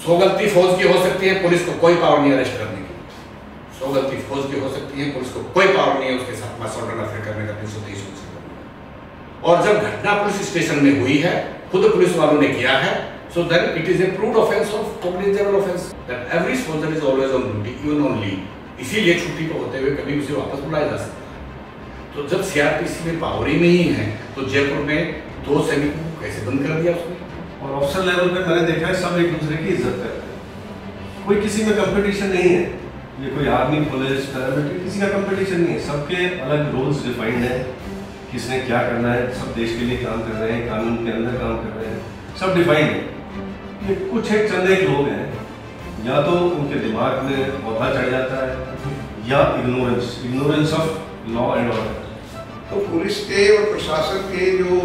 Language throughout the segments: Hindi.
100 गलती फौज की हो सकती है, पुलिस को कोई पावर नहीं अरेस्ट करने की। 100 गलती फौज की हो सकती है, पुलिस को कोई पावर नहीं है उसके साथ मास ऑर्डर अफेयर करने का 323 से। और जब घटना पुलिस स्टेशन में हुई है, खुद पुलिस वालों ने किया है, so then it is a proved offense of cognizable offense that every soldier is always on duty, even on leave. इसीलिए छुट्टी पर होते हुए कभी उसे वापस बुलाया जा सकता है। तो जब सीआरपीसी में पावर ही नहीं है, तो जयपुर में 2 सैनिकों को कैसे बंद कर दिया उसने? और ऑफिसर लेवल पे मैंने देखा है सब एक दूसरे की इज्जत करते हैं, कोई किसी में कंपटीशन नहीं है। ये कोई आर्मी, पुलिस, पैरामिलिट्री किसी का कंपटीशन नहीं है, सबके अलग रोल्स डिफाइंड है, किसने क्या करना है, सब देश के लिए काम कर रहे हैं, कानून के अंदर काम कर रहे हैं, सब डिफाइंड है। ये कुछ एक चंद एक लोग हैं, या तो उनके दिमाग में पौधा चढ़ जाता है या ignorance of law and order. तो पुलिस के और प्रशासन के जो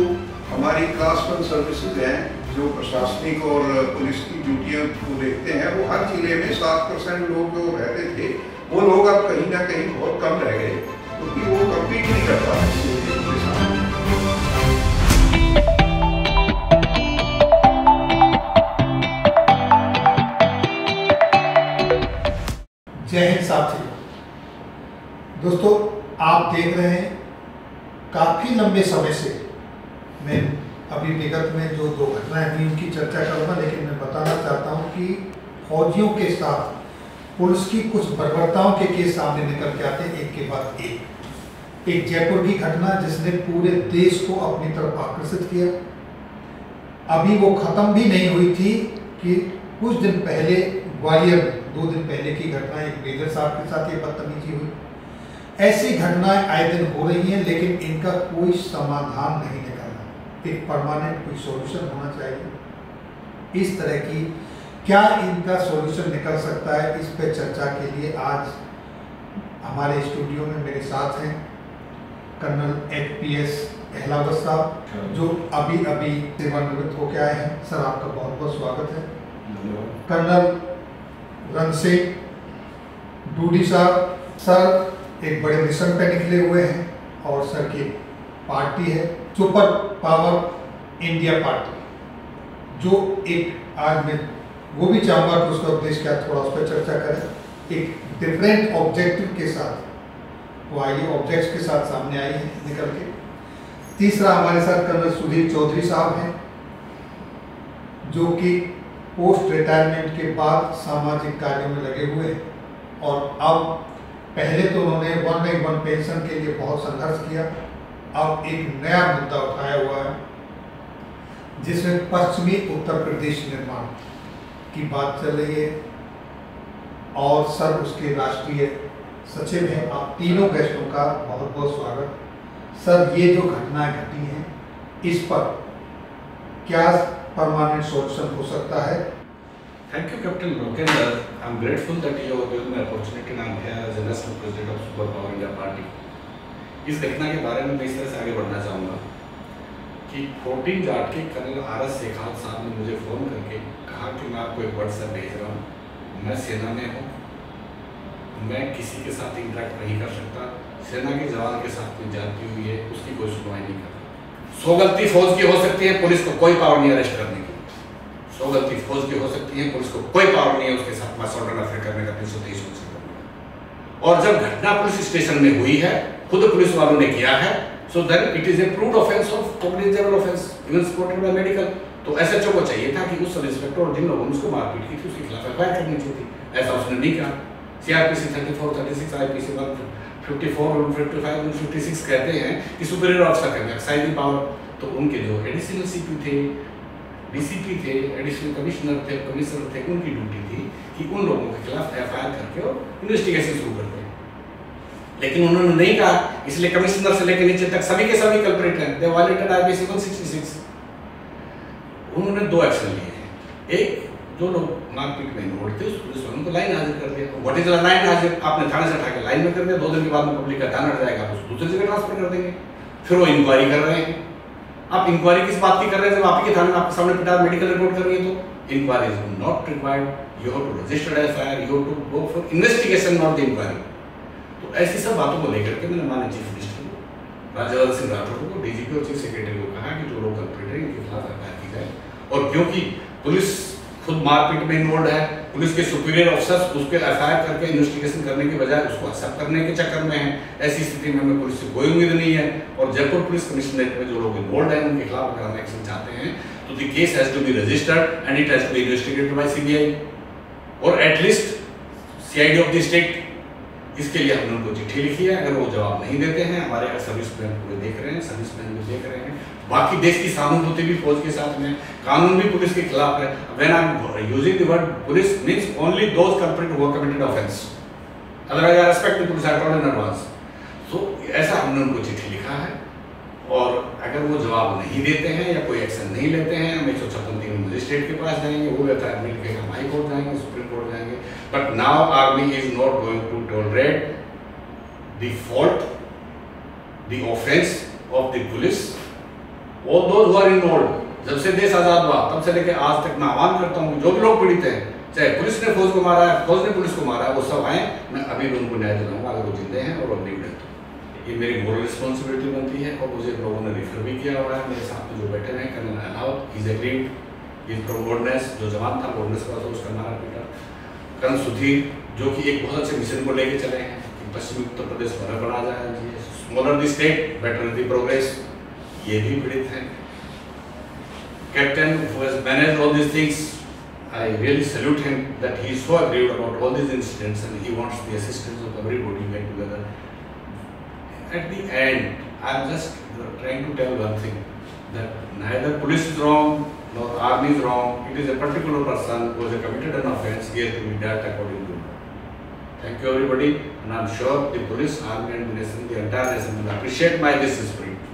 हमारी क्लास 1 सर्विसेज हैं, जो प्रशासनिक और पुलिस की ड्यूटियां को देखते हैं, वो हर जिले में 7% लोग जो रहते थे, वो लोग अब कहीं ना कहीं बहुत कम रह गए, क्योंकि वो कम्पीट नहीं कर पाते उनके साथ। जय हिंद साथियों। दोस्तों, आप देख रहे हैं काफ़ी लंबे समय से मैं अभी विगत में जो 2 घटनाएं हुई उनकी चर्चा करूँगा, लेकिन मैं बताना चाहता हूं कि फौजियों के साथ पुलिस की कुछ बर्बरताओं के केस सामने निकल के आते हैं एक के बाद एक जयपुर की घटना जिसने पूरे देश को अपनी तरफ आकर्षित किया। अभी वो ख़त्म भी नहीं हुई थी कि कुछ दिन पहले ग्वालियर में 2 दिन पहले की घटना, एक मेजर साहब के साथ ये बदतमीजी हुई। ऐसी घटनाएं आए दिन हो रही हैं, लेकिन इनका कोई समाधान नहीं निकल रहा। एक परमानेंट कोई सॉल्यूशन होना चाहिए। इस तरह की क्या इनका सॉल्यूशन निकल सकता है, इस पे चर्चा के लिए आज हमारे स्टूडियो में मेरे साथ हैं कर्नल FPS अहलावत साहब, जो अभी सेवानिवृत्त होकर आए हैं। सर, आपका बहुत बहुत स्वागत है। कर्नल रन सिंह डूडी साहब, सर एक बड़े मिशन पे निकले हुए हैं और सर की पार्टी है सुपर पावर इंडिया पार्टी, जो एक आज मैं वो भी चाहूँगा कि उसका उद्देश्य क्या, थोड़ा उस पर चर्चा करें। एक डिफरेंट ऑब्जेक्टिव के साथ वो आइए ऑब्जेक्ट्स के साथ सामने आई है निकल के। तीसरा हमारे साथ कर्नल सुधीर चौधरी साहब हैं, जो कि पोस्ट रिटायरमेंट के बाद सामाजिक कार्यों में लगे हुए हैं और अब पहले तो उन्होंने 1/1 पेंशन के लिए बहुत संघर्ष किया, अब एक नया मुद्दा उठाया हुआ है जिसमें पश्चिमी उत्तर प्रदेश निर्माण की बात चल रही है और सर उसके राष्ट्रीय सचिव हैं। आप तीनों गेस्टों का बहुत बहुत स्वागत। सर, ये जो घटनाएं घटी हैं, इस पर क्या परमानेंट सॉल्यूशन हो सकता है? Thank you, Captain Rokender. I'm grateful that you have given me opportunity and I'm here as a national president of Super Power India Party. इस घटना के बारे में मैं इस तरह से आगे बढ़ना चाहूँगा कि 14 जाट के कर्नल RS शेखावत साहब ने मुझे फ़ोन करके कहा कि मैं आपको एक व्हाट्सएप भेज रहा हूँ, मैं सेना में हूँ, मैं किसी के साथ इंटरेक्ट नहीं कर सकता, सेना के जवान के साथ कोई जाती हुई है उसकी कोई सुनवाई नहीं करता। 100 गलती फौज की हो सकती है, पुलिस को कोई पावर नहीं अरेस्ट करने की। 100 गलती फौज की हो सकती है, पुलिस को कोई पावर नहीं है उसके साथ मास ऑर्डर अफेयर करने का 323 से। और जब घटना पुलिस स्टेशन में हुई है, खुद पुलिस वालों ने किया है, so then it is a proved offence of cognizable offence even supported by medical. तो SHO को चाहिए था कि उस सब इंस्पेक्टर और जिन लोगों ने उसको मारपीट की थी उसके खिलाफ FIR करनी चाहिए थी, ऐसा उसने नहीं किया। CRPC 34, 36, IPC 154 और 55 और 56 कहते हैं कि सुपीरियर ऑफिसर का एक्साइजिंग पावर, तो उनके जो एडिशनल CP थे, DCP थे, एडिशनल कमिश्नर थे, कमिश्नर थे, उनकी ड्यूटी थी कि उन लोगों के खिलाफ FIR करके और इन्वेस्टिगेशन शुरू कर दें। लेकिन उन्होंने नहीं कहा, इसलिए कमिश्नर से लेकर नीचे तक सभी के सभी कल्प्रिट हैं। दे वायलेटेड IPC 166। उन्होंने 2 एक्शन लिए हैं। एक, जो लोग मारपीट में इन्वॉल्व थे उस पुलिस वालों को लाइन हाजिर कर दिया। व्हाट इज लाइन हाजिर? आपने थाने से उठा के लाइन में कर दिया, 2 दिन के बाद में पब्लिक का ध्यान हट जाएगा, आप उसको दूसरी जगह ट्रांसफर कर देंगे। फिर वो इंक्वायरी कर रहे हैं। आप इंक्वायरी किस बात की कर रहे हैं? जब आपके थाने में आपके सामने पिटार मेडिकल रिपोर्ट कर रही है तो inquiry is not required, you have to register FIR, you have to go for investigation, not the inquiry. तो ऐसी सब बातों को लेकर के मैंने माननीय चीफ मिनिस्टर को, राज्यवर्धन सिंह राठौर को, DGP और चीफ सेक्रेटरी को कहा कि जो लोग कल्प्रिट हैं इनके खिलाफ FIR की जाए। और क्योंकि पुलिस खुद मारपीट में इन्वॉल्व है, पुलिस के सुपीरियर ऑफिसर्स उसके एफआईआर करके इन्वेस्टिगेशन करने के बजाय उसको एक्सेप्ट करने के चक्कर में है। ऐसी स्थिति में हमें पुलिस से कोई उम्मीद नहीं है। और जयपुर पुलिस कमिश्नरेट में जो लोग इन्वॉल्व हैं उनके खिलाफ अगर हम एक्शन चाहते हैं तो the case has to be registered and it has to be investigated by CBI और at least CID of the state. इसके लिए हमने उनको चिट्ठी लिखी है। अगर वो जवाब नहीं देते हैं, हमारे सर्विसमैन पूरे देख रहे हैं, सर्विसमैन भी देख रहे हैं, बाकी देश की सहानुभूति भी फौज के साथ में, कानून भी पुलिस के खिलाफ है। When I am using the word police means only those culprit who have committed offence, otherwise I respect the police, I told in advance. So ऐसा हमने उनको चिट्ठी लिखा है और अगर वो जवाब नहीं देते हैं या कोई एक्शन नहीं लेते हैं, हम 156 मजिस्ट्रेट के पास जाएंगे, वो एफआईआर मिल के हम हाई कोर्ट जाएंगे, सुप्रीम कोर्ट जाएंगे। But now army is not going to tolerate the fault, the offence of the police और दोज हु आर इन्वॉल्व्ड। जब से देश आजाद हुआ तब से लेकर आज तक मैं आह्वान करता हूँ जो भी लोग पीड़ित हैं, चाहे पुलिस ने फौज को मारा है, फौज ने पुलिस को मारा है, वो सब आए, मैं अभी भी उनको न्याय दिलाऊंगा अगर वो जिंदे हैं और अपनी डेथ। ये मेरी मोरल रिस्पॉन्सिबिलिटी बनती है और मुझे लोगों ने रिफर भी किया हुआ है। मेरे साथ में जो बैठे हैं कर्नल अलाउद is agreed, is from goodness, जो जवान था गोडनेस का था उसका नारा पीटा। कर्नल सुधीर जो कि एक बहुत अच्छे मिशन को लेके चले हैं कि पश्चिमी उत्तर प्रदेश बड़ा बना जाए, smaller the state better the progress, ये भी पीड़ित हैं। Captain who has managed all these things, I really salute him that he is so aggrieved about all these incidents and he wants the assistance of everybody to get together. At the end, I am just trying to tell one thing, that neither police is wrong nor army is wrong. It is a particular person who has committed an offence. He has to be dealt according to law. Thank you everybody, and I am sure the police, army and the nation, the entire nation will appreciate my this spirit.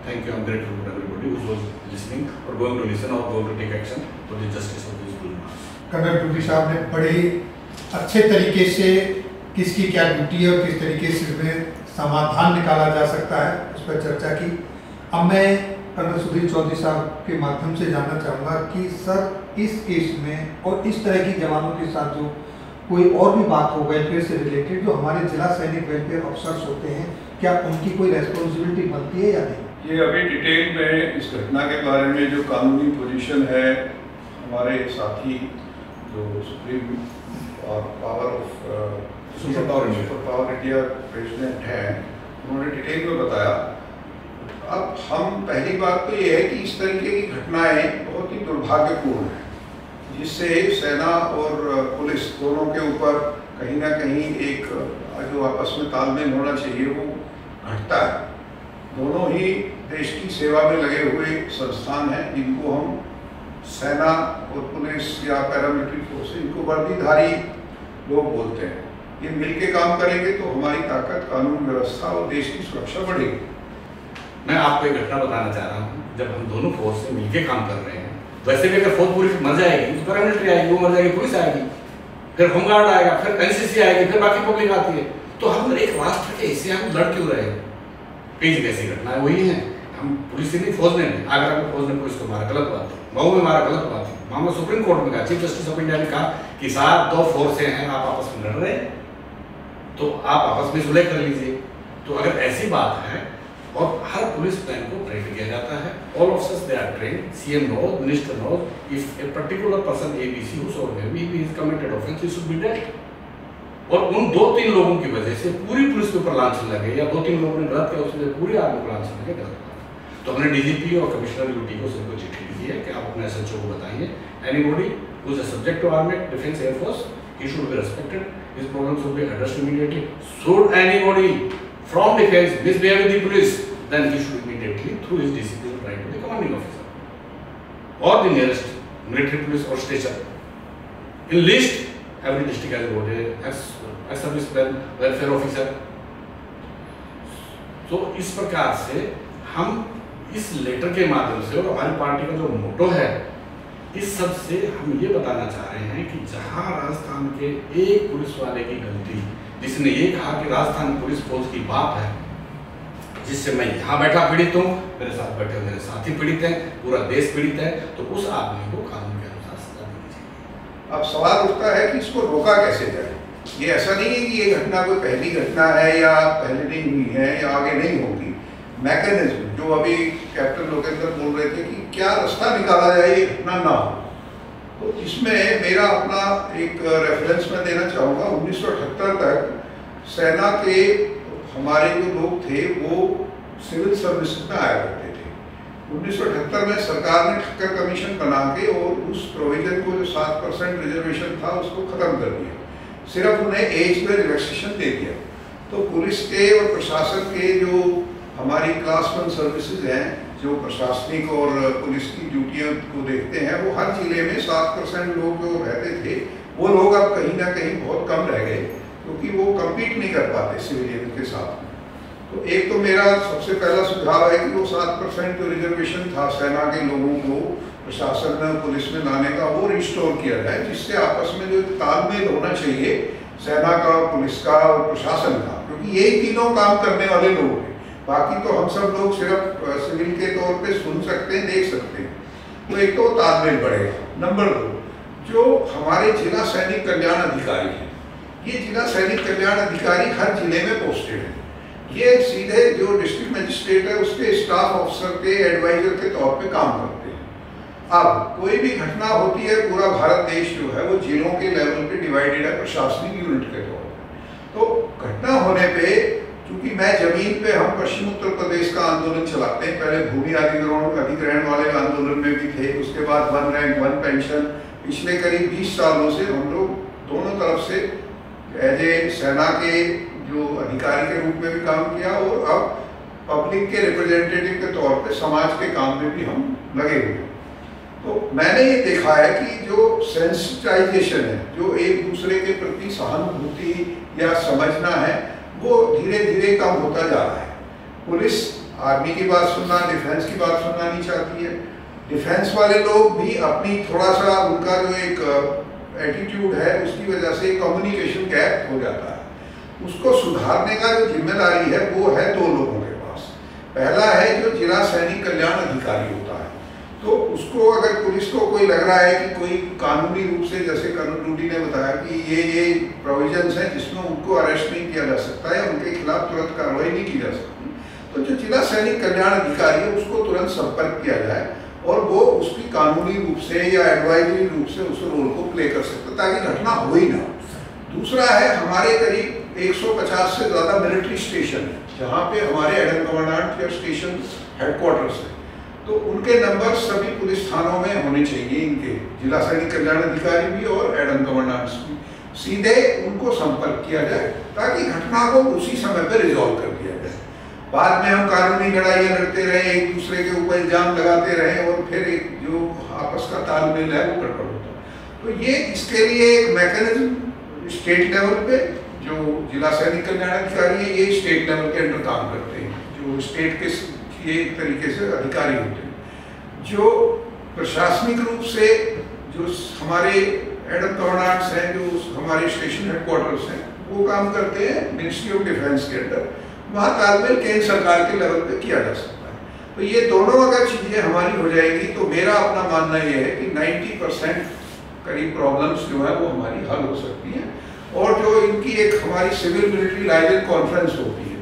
Thank you. I am grateful to everybody who was listening or going to listen or going to take action for the justice of these criminals. Colonel duty साहब ने बड़े अच्छे तरीके से किसकी क्या ड्यूटी है और किस तरीके से इसमें समाधान निकाला जा सकता है उस पर चर्चा की। अब मैं कर्नल सुधीर चौधरी साहब के माध्यम से जानना चाहूँगा कि सर इस केस में और इस तरह की जवानों के साथ जो कोई और भी बात हो वेलफेयर से रिलेटेड, जो हमारे जिला सैनिक वेलफेयर ऑफिसर्स होते हैं, क्या उनकी कोई रेस्पॉन्सिबिलिटी बनती है या नहीं? ये अभी डिटेल में इस घटना के बारे में जो कानूनी पोजीशन है, हमारे साथी जो सुप्रीम और सुपर पावर इंडिया प्रेसिडेंट हैं, उन्होंने डिटेल में बताया। अब हम पहली बात तो ये है कि इस तरीके की घटनाएं बहुत ही दुर्भाग्यपूर्ण हैं, जिससे सेना और पुलिस दोनों के ऊपर कहीं ना कहीं एक जो आपस में तालमेल होना चाहिए वो घटता है। दोनों ही देश की सेवा में लगे हुए संस्थान हैं, जिनको हम सेना और पुलिस या पैरामिलिट्री फोर्स, इनको वर्दीधारी लोग बोलते हैं। ये मिलके काम करेंगे तो हमारी ताकत, कानून व्यवस्था और देश की सुरक्षा बढ़ेगी। मैं आपको एक घटना बताना चाह रहा हूँ। जब हम दोनों फोर्स से मिलके काम कर रहे हैं, वैसे भी अगर फौज पूरी मर जाएगी तो पैरामिलिट्री आएगी, वो मर जाएगी, पुलिस आएगी, फिर होमगार्ड आएगा, फिर एनसीसी आएगी, फिर बाकी पब्लिक आती है। तो हम एक राष्ट्र के हिस्से हम लड़ क्यों रहे हैं? कई जगह ऐसी घटनाएं वही हैं। हम पुलिस से नहीं, फौज ने नहीं, आगरा में फौज ने पुलिस को मारा, गलत बात है। मऊ में मारा, गलत बात है। मामला सुप्रीम कोर्ट में गया, चीफ जस्टिस ऑफ इंडिया ने कहा कि साहब दो फोर्सें हैं, आप आपस में लड़ रहे हैं तो आप आपस में सुलह कर लीजिए। तो अगर ऐसी बात है, और हर पुलिस मैन को ट्रेन किया जाता है, all officers they are train, CM knows, minister knows, if a particular person ABC whosoever he is committed offense, he should be dealt। और उन 2-3 लोगों की वजह से पूरी पुलिस के ऊपर लांछन लगे, या 2-3 लोगों ने गलत किया उसमें पूरी आर्मी को लांछन लगे, गलत बात। तो हमने डीजीपी और कमिश्नर ड्यूटी को सबको चिट्ठी लिखी है कि आप अपने एसएचओ को बताइए, anybody who is a subject to army defence air force, he should be respected, his problems should be addressed immediately. Should anybody from defence misbehave with the police, then he should immediately through his discipline write to the commanding officer or the nearest military police or station. In list, every district has got a serviceman, welfare officer. तो इस प्रकार से हम इस लेटर के माध्यम से, और हमारी पार्टी का जो मोटो है, इस सब से हम ये बताना चाह रहे हैं कि जहां राजस्थान के एक पुलिस वाले की गलती, जिसने ये कहा कि राजस्थान पुलिस फौज की बात है, जिससे मैं यहाँ बैठा पीड़ित हूँ, मेरे साथ बैठे मेरे साथी पीड़ित हैं, पूरा देश पीड़ित है, तो उस आदमी को कानून के अनुसार सजा देनी चाहिए। अब सवाल उठता है कि इसको रोका कैसे जाए। ये ऐसा नहीं है कि ये घटना कोई पहली घटना है या पहले नहीं हुई है या आगे नहीं होगी। मैकेनिज्म जो अभी कैप्टन लोकेंद्र बोल रहे थे कि क्या रास्ता निकाला जाए ये घटना ना हो, तो इसमें मेरा अपना एक रेफरेंस मैं देना चाहूँगा। 1978 तक सेना के हमारे जो लोग थे वो सिविल सर्विस में आया करते थे। 1978 में सरकार ने ठक्कर कमीशन बना के और उस प्रोविजन को जो 7% रिजर्वेशन था उसको खत्म कर दिया, सिर्फ उन्हें एज में रिलैक्सेशन दे दिया। तो पुलिस के और प्रशासन के जो हमारी क्लास 1 सर्विसेज हैं, जो प्रशासनिक और पुलिस की ड्यूटियों को देखते हैं, वो हर जिले में 7% लोग जो रहते थे वो लोग अब कहीं ना कहीं बहुत कम रह गए, क्योंकि वो कम्पीट नहीं कर पाते सिविलियन के साथ। तो एक तो मेरा सबसे पहला सुझाव है कि वो 7% जो रिजर्वेशन था सेना के लोगों को प्रशासन में पुलिस में लाने का, वो रिस्टोर किया जाए, जिससे आपस में जो तालमेल होना चाहिए सेना का, पुलिस का और प्रशासन का, क्योंकि यही तीनों काम करने वाले लोग हैं। बाकी तो हम सब लोग सिर्फ सिविल के तौर पे सुन सकते हैं, देख सकते हैं। तो एक तो तालमेल बढ़ेगा। नंबर 2, जो हमारे जिला सैनिक कल्याण अधिकारी हैं, ये जिला सैनिक कल्याण अधिकारी हर जिले में पोस्टेड है। ये सीधे जो डिस्ट्रिक्ट मजिस्ट्रेट है उसके स्टाफ ऑफिसर के एडवाइजर के तौर पे काम करते हैं। अब कोई भी घटना होती है, पूरा भारत देश जो है वो जिलों के लेवल पे डिवाइडेड है प्रशासनिक यूनिट के तौर पे। तो घटना होने पे, क्योंकि मैं जमीन पे, हम पश्चिम उत्तर प्रदेश का आंदोलन चलाते हैं, पहले भूमि अधिग्रहण वाले आंदोलन में भी थे, उसके बाद 1 रैंक 1 पेंशन, पिछले करीब 20 सालों से हम लोग दोनों तरफ से एज ए सेना के जो अधिकारी के रूप में भी काम किया और अब पब्लिक के रिप्रेजेंटेटिव के तौर पे समाज के काम में भी हम लगे हुए हैं। तो मैंने ये देखा है कि जो सेंसिटाइजेशन है, जो एक दूसरे के प्रति सहानुभूति या समझना है, वो धीरे धीरे कम होता जा रहा है। पुलिस आर्मी की बात सुनना, डिफेंस की बात सुनना नहीं चाहती है। डिफेंस वाले लोग भी अपनी थोड़ा सा, उनका जो एक एटीट्यूड है उसकी वजह से कम्युनिकेशन गैप हो जाता है। उसको सुधारने का जो जिम्मेदारी है वो है 2 लोगों के पास। पहला है जो जिला सैनिक कल्याण अधिकारी होता है, तो उसको अगर पुलिस को कोई लग रहा है कि कोई कानूनी रूप से, जैसे कर्नल ड्यूटी ने बताया कि ये प्रोविजंस हैं जिसमें उनको अरेस्ट नहीं किया जा सकता है, उनके खिलाफ तुरंत कार्रवाई नहीं की जा सकती, तो जो जिला सैनिक कल्याण अधिकारी है उसको तुरंत संपर्क किया जाए और वो उसकी कानूनी रूप से या एडवाइजरी रूप से उस रोल को प्ले कर सकता है, ताकि घटना हो ही ना। दूसरा है, हमारे करीब 150 से ज़्यादा मिलिट्री स्टेशन है जहाँ पे हमारे एडम कमांडेंट या स्टेशन हेडक्वार्टर्स है, तो उनके नंबर सभी पुलिस थानों में होने चाहिए, इनके जिला सैनिक कल्याण अधिकारी भी और एडम कमांडेंट्स भी। सीधे उनको संपर्क किया जाए ताकि घटना को उसी समय पर रिजॉल्व कर दिया जाए। बाद में हम कानूनी लड़ाइयाँ लड़ते रहे, एक दूसरे के ऊपर इल्जाम लगाते रहे और फिर एक जो आपस का तालमेल है वो गड़बड़ होता है। तो ये इसके लिए एक मैकेनिज्म स्टेट लेवल पे जो जिला सैनिक कल्याण अधिकारी है, ये स्टेट लेवल के अंडर काम करते हैं, जो स्टेट के ये एक तरीके से अधिकारी होते हैं। जो प्रशासनिक रूप से जो हमारे एडम कमांडेंट्स हैं, जो हमारे स्टेशन हेडक्वार्टर्स हैं, वो काम करते हैं मिनिस्ट्री ऑफ डिफेंस के अंडर। वहाँ तालमेल केंद्र सरकार के लेवल पे किया जा सकता है। तो ये दोनों अगर चीज़ें हमारी हो जाएगी तो मेरा अपना मानना ये है कि 90% करीब प्रॉब्लम्स जो है वो हमारी हल हो सकती हैं। और जो इनकी एक हमारी सिविल मिलिट्री लाइजन कॉन्फ्रेंस होती है,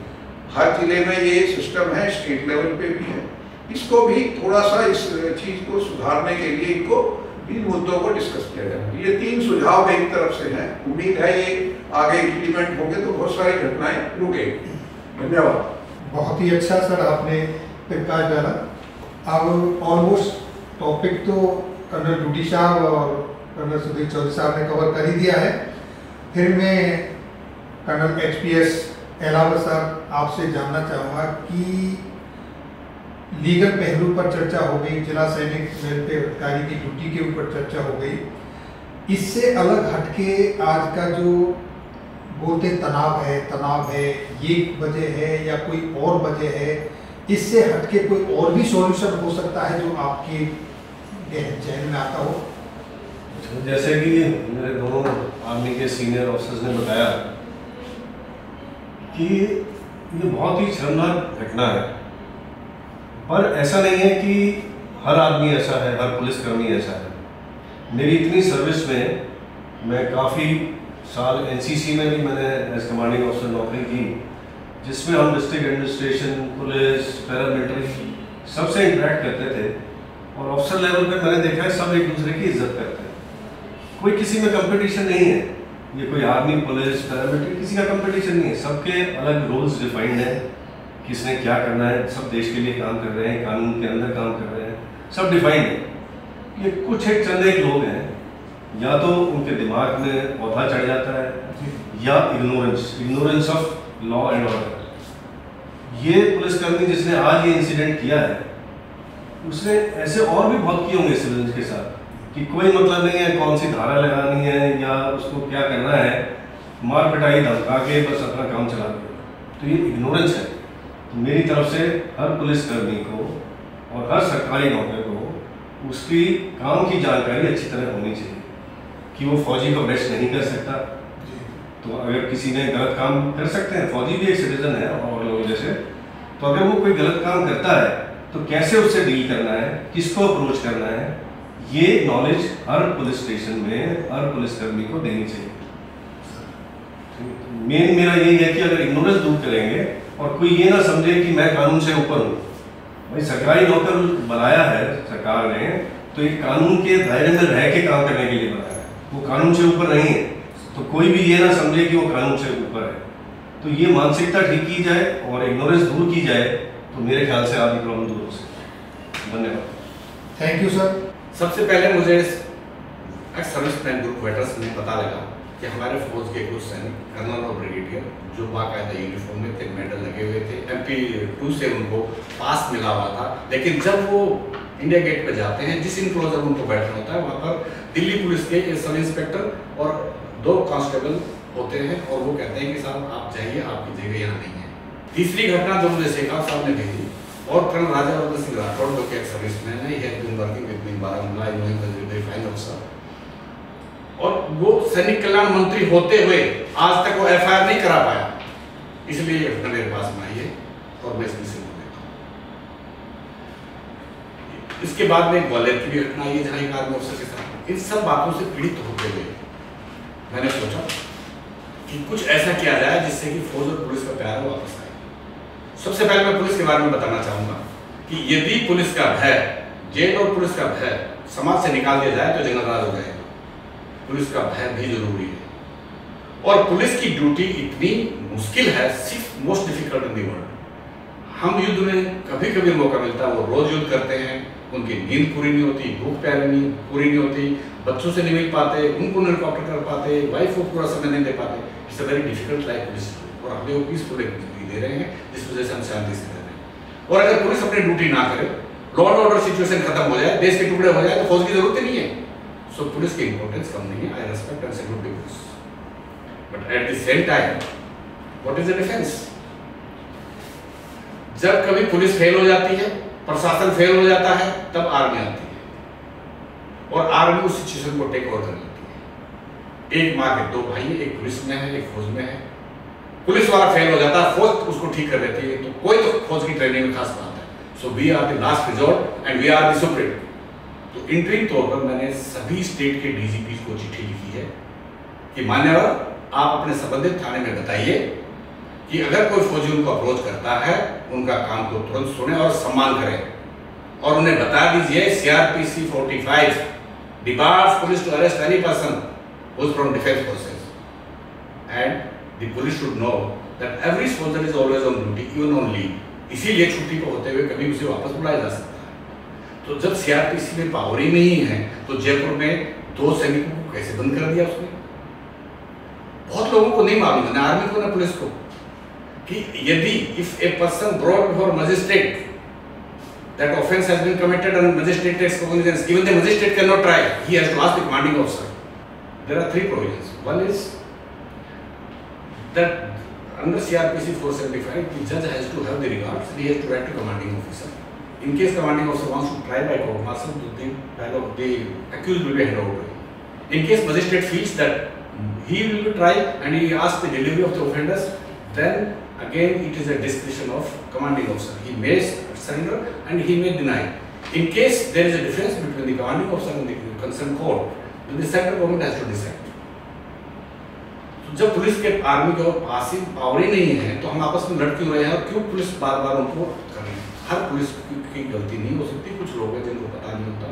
हर जिले में ये सिस्टम है, स्टेट लेवल पे भी है, इसको भी थोड़ा सा इस चीज़ को सुधारने के लिए इनको इन मुद्दों को डिस्कस किया जाए। ये 3 सुझाव मेरी तरफ से हैं। उम्मीद है ये आगे इम्प्लीमेंट होंगे तो बहुत सारी घटनाएं रुकेंगी। धन्यवाद। बहुत ही अच्छा सर आपने प्रकाश डाला। अब ऑलमोस्ट टॉपिक तो कर्नल ड्यूटी साहब और कर्नल सुधीर चौधरी साहब ने कवर कर ही दिया है। फिर मैं कर्नल HPS एलावर सर आपसे जानना चाहूँगा कि लीगल पहलू पर चर्चा हो गई, जिला सैनिक वेलफेयर अधिकारी की ड्यूटी के ऊपर चर्चा हो गई, इससे अलग हटके आज का जो बोलते तनाव है ये वजह है या कोई और वजह है, इससे हटके कोई और भी सॉल्यूशन हो सकता है जो आपके जहन में आता हो? जैसे कि मेरे दोनों आर्मी के सीनियर ऑफिसर्स ने बताया कि ये बहुत ही शर्मनाक घटना है, पर ऐसा नहीं है कि हर आदमी ऐसा है, हर पुलिसकर्मी ऐसा है। मेरी इतनी सर्विस में मैं काफ़ी साल NCC में भी मैंने एज कमांडिंग ऑफिसर नौकरी की, जिसमें हम डिस्ट्रिक्ट एडमिनिस्ट्रेशन, पुलिस, पैरामिलिट्री सबसे इंटरेक्ट करते थे और ऑफिसर लेवल पे मैंने देखा है सब एक दूसरे की इज्जत करते हैं। कोई किसी में कंपटीशन नहीं है। ये कोई आर्मी, पुलिस, पैरामिलिट्री किसी का कंपटीशन नहीं है। सबके अलग रोल्स डिफाइंड हैं, किसने क्या करना है। सब देश के लिए काम कर रहे हैं, कानून के अंदर काम कर रहे हैं, सब डिफाइंड है। ये कुछ एक चंद एक लोग हैं, या तो उनके दिमाग में पौधा चढ़ जाता है या ignorance of law and order. ये पुलिसकर्मी जिसने आज ये इंसिडेंट किया है, उसने ऐसे और भी बहुत किए होंगे सिविलियंस के साथ, कि कोई मतलब नहीं है कौन सी धारा लगानी है या उसको क्या करना है, मार पिटाई धमका के बस अपना काम चला देगा। तो ये इग्नोरेंस है। तो मेरी तरफ से हर पुलिसकर्मी को और हर सरकारी नौकर को उसकी काम की जानकारी अच्छी तरह होनी चाहिए कि वो फौजी को बेस्ट नहीं कर सकता। तो अगर किसी ने गलत काम कर सकते हैं, फौजी भी एक सिटीजन है और लोगों जैसे, तो अगर वो कोई गलत काम करता है तो कैसे उससे डील करना है, किसको अप्रोच करना है, ये नॉलेज हर पुलिस स्टेशन में हर पुलिसकर्मी को देनी चाहिए। मेन मेरा यही है कि अगर इग्नोरेंस दूर करेंगे और कोई ये ना समझे कि मैं कानून से ऊपर हूँ। भाई सरकारी नौकर बनाया है सरकार ने, तो ये कानून के दायरे में रह के काम करने के लिए बनाया है, वो कानून से ऊपर नहीं है। तो कोई भी ये ना समझे कि वो कानून से ऊपर है। तो ये मानसिकता ठीक की जाए और इग्नोरेंस दूर की जाए, तो मेरे ख्याल से आधी प्रॉब्लम दूर हो सकती है। धन्यवाद। Thank you sir. सबसे पहले मुझे एक्स सर्विसमैन ग्रुप वेटर्स में पता लगा कि हमारे फौज के कुछ सैनिक, कर्नल और ब्रिगेडियर, जो बाकायदा यूनिफॉर्म में थे, मेडल लगे हुए थे, MP2 से उनको पास मिला हुआ था, लेकिन जब वो इंडिया गेट पे जाते हैं, जिस इनक्लोजर में उनको बैठना होता है, वहाँ पर दिल्ली पुलिस के सब इंस्पेक्टर और 2 कांस्टेबल होते हैं और वो कहते हैं कि साहब आप जाइए, आपकी जगह यहाँ नहीं है। तीसरी घटना जो मुझे शेखाव साहब ने भेजी, और कर्नल राजावर्धन सिंह राठौड़ जो कि एक सर्विसमैन है, he has been working with me in Baramulla, I know him as a very fine officer, और वो सैनिक कल्याण मंत्री होते हुए आज तक वो FIR नहीं करा पाया, इसलिए ये घटना मेरे पास में आई है और मैं इसमें से बोल देता हूँ। इसके बाद में ग्वालियर की भी घटना आई है जहाँ एक आर्मी अफसर के साथ। इन सब बातों से पीड़ित होते हुए मैंने सोचा कि कुछ ऐसा किया जाए जिससे कि फौज और पुलिस का प्यार वापस आए। सबसे पहले मैं पुलिस के बारे में बताना चाहूंगा कि यदि पुलिस का भय, जेल और पुलिस का भय समाज से निकाल दिया जाए तो जंगल राज हो जाएगा। पुलिस का भय भी जरूरी है और पुलिस की ड्यूटी इतनी मुश्किल है, सिर्फ most difficult in the world. हम युद्ध में कभी कभी मौका मिलता है, वो रोज युद्ध करते हैं, उनकी नींद पूरी नहीं होती, भूख प्यारी नहीं पूरी नहीं होती, बच्चों से नहीं मिल पाते, उनको नहीं रिकॉप्टर कर पाते, वाइफ को पूरा समय नहीं दे पाते। It's a very difficult life police, और अपने को पीसफुल जिंदगी दे रहे हैं जिस वजह से हम शांति से रह रहे हैं। और अगर पुलिस अपनी ड्यूटी ना करे, लॉ एंड ऑर्डर सिचुएशन खत्म हो जाए, देश के टुकड़े हो जाए, तो फौज की जरूरत ही नहीं है। सो पुलिस की इंपॉर्टेंस कम नहीं है। आई respect and salute the police, but at the same time what is the defence? जब कभी पुलिस फेल हो जाती है, प्रशासन फेल हो जाता है, तब आर्मी आती है और आर्मी उस सिचुएशन को टेक ओवर कर लेती है। एक माँ के 2 भाई, एक पुलिस में है, एक फौज में है। पुलिस वाला फेल हो जाता है, फौज उसको ठीक कर देती है, तो कोई तो फौज की ट्रेनिंग में खास बात है। So we are the last resort and we are the supreme. तो इंटरिम तौर पर मैंने सभी स्टेट के DGP को चिट्ठी लिखी है कि मान्यवर, आप अपने संबंधित थाने में बताइए कि अगर कोई फौजी उनको अप्रोच करता है, उनका काम को तुरंत सुने और सम्मान करें और उन्हें बता दीजिए CRPC 45 debarred police to arrest any person who is from defense forces, and the police should know that every soldier is always on duty, even on leave. इसीलिए छुट्टी पर होते हुए कभी उसे वापस बुलाया जा सकता है। तो जब CRPC में पावर ही नहीं है, तो जयपुर में 2 सैनिकों को कैसे बंद कर दिया उसने? बहुत लोगों को नहीं मालूम है, ना आर्मी को ना पुलिस को, कि यदि if a person brought before magistrate, that offence has been committed and magistrate takes cognizance, even the magistrate cannot try, he has to ask the commanding officer. There are 3 provisions. One is that under CRPC 475, the judge has to have the regards, he has to write to commanding officer. In case commanding officer wants to try by court martial, the accused will be handed over to him. In case magistrate feels that he will be tried and he asks the delivery of the offenders, then again it is a discretion of commanding officer. He may surrender and he may deny. In case there is a difference between the commanding officer and the concerned court, then the central government has to decide. जब पुलिस के आर्मी के पास ही पावर ही नहीं है, तो हम आपस में लड़ क्यों रहे हैं और क्यों पुलिस बार बार उनको कर रही है? हर पुलिस की गलती नहीं हो सकती, कुछ लोग हैं जिनको पता नहीं होता।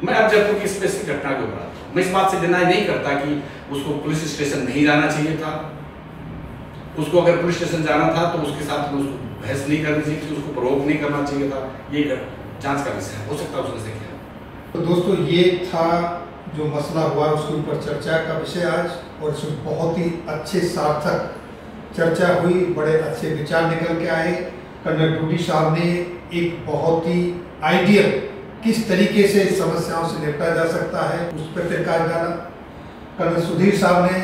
मैं अब जयपुर की स्पेसिफिक घटना के ऊपर आता हूँ। मैं इस बात से डिनाई नहीं करता कि उसको पुलिस स्टेशन नहीं जाना चाहिए था, उसको अगर पुलिस स्टेशन जाना था तो उसके साथ में उसको बहस नहीं करनी चाहिए थी, उसको प्रोवोक नहीं करना चाहिए था। ये जांच का विषय है, हो सकता है उसने से किया। तो दोस्तों ये था जो मसला हुआ उसके ऊपर चर्चा का विषय आज, और इसमें बहुत ही अच्छे सार्थक चर्चा हुई, बड़े अच्छे विचार निकल के आए। कर्नल डूडी साहब ने एक बहुत ही आइडियल किस तरीके से इस समस्याओं से निपटा जा सकता है उस पर प्रकाश डाला। कर्नल सुधीर साहब ने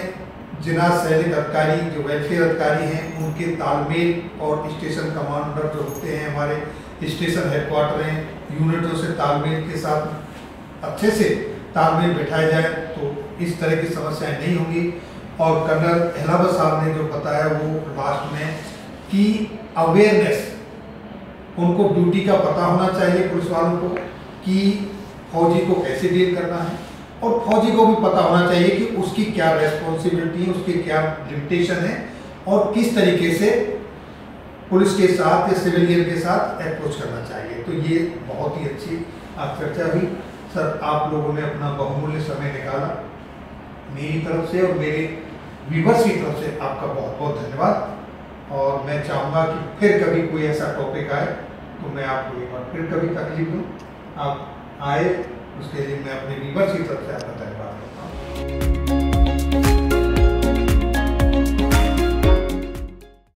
जिला सैनिक अधिकारी जो वेलफेयर अधिकारी हैं उनके तालमेल और स्टेशन कमांडर जो होते हैं हमारे स्टेशन हेडक्वार्टर हैं, यूनिटों से तालमेल के साथ अच्छे से तालमेल बिठाया जाए तो इस तरह की समस्याएं नहीं होंगी। और कर्नल अहलावत साहब ने जो बताया वो लास्ट में कि अवेयरनेस, उनको ड्यूटी का पता होना चाहिए पुलिस वालों को कि फौजी को कैसे डील करना है, और फौजी को भी पता होना चाहिए कि उसकी क्या रेस्पॉन्सिबिलिटी है, उसकी क्या लिमिटेशन है, और किस तरीके से पुलिस के साथ या सिविलियन के साथ अप्रोच करना चाहिए। तो ये बहुत ही अच्छी आज चर्चा हुई। सर, आप लोगों ने अपना बहुमूल्य समय निकाला, मेरी तरफ से और मेरे व्यूअर्स की तरफ से आपका बहुत बहुत धन्यवाद। और मैं चाहूँगा कि फिर कभी कोई ऐसा टॉपिक आए तो मैं आपको एक बार फिर कभी तकलीफ दूँ, आप आए, उसके लिए मैं अपने व्यूअर्स की तरफ से आपका धन्यवाद करता हूँ।